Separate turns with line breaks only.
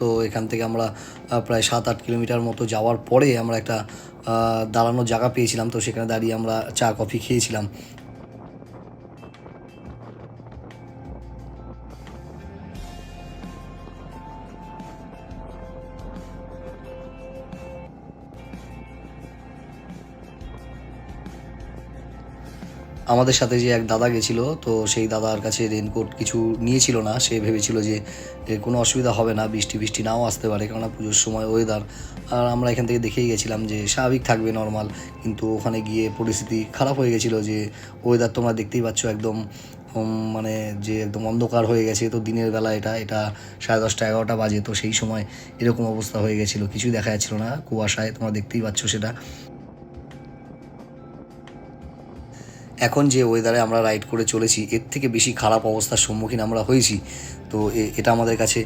তো এখান থেকে আমরা প্রায় 7-8 কিলোমিটার মতো যাওয়ার পরে আমরা একটা দাঁড়ানোর জায়গা পেয়েছিলাম, তো সেখানে দাঁড়িয়ে আমরা চা কফি খেয়েছিলাম। আমাদের সাথে যে এক দাদা গেছিলো, তো সেই দাদার কাছে রেনকোট কিছু নিয়েছিল না। সে ভেবেছিল যে কোনো অসুবিধা হবে না, বৃষ্টি বৃষ্টি নাও আসতে পারে, কেননা পুজোর সময় ওয়েদার। আর আমরা এখান থেকে দেখেই গেছিলাম যে স্বাভাবিক থাকবে, নর্মাল। কিন্তু ওখানে গিয়ে পরিস্থিতি খারাপ হয়ে গেছিলো, যে ওয়েদার তোমরা দেখতেই পাচ্ছ একদম মানে যে একদম অন্ধকার হয়ে গেছে। তো দিনের বেলা এটা 10:30-11টা বাজে, তো সেই সময় এরকম অবস্থা হয়ে গেছিলো, কিছুই দেখা যাচ্ছিলো না কুয়াশায়, তোমরা দেখতেই পাচ্ছ সেটা। এখন যে ওয়েদারে আমরা রাইড করে চলেছি, এর থেকে বেশি খারাপ অবস্থার সম্মুখীন আমরা হয়েছি। তো এটা আমাদের কাছে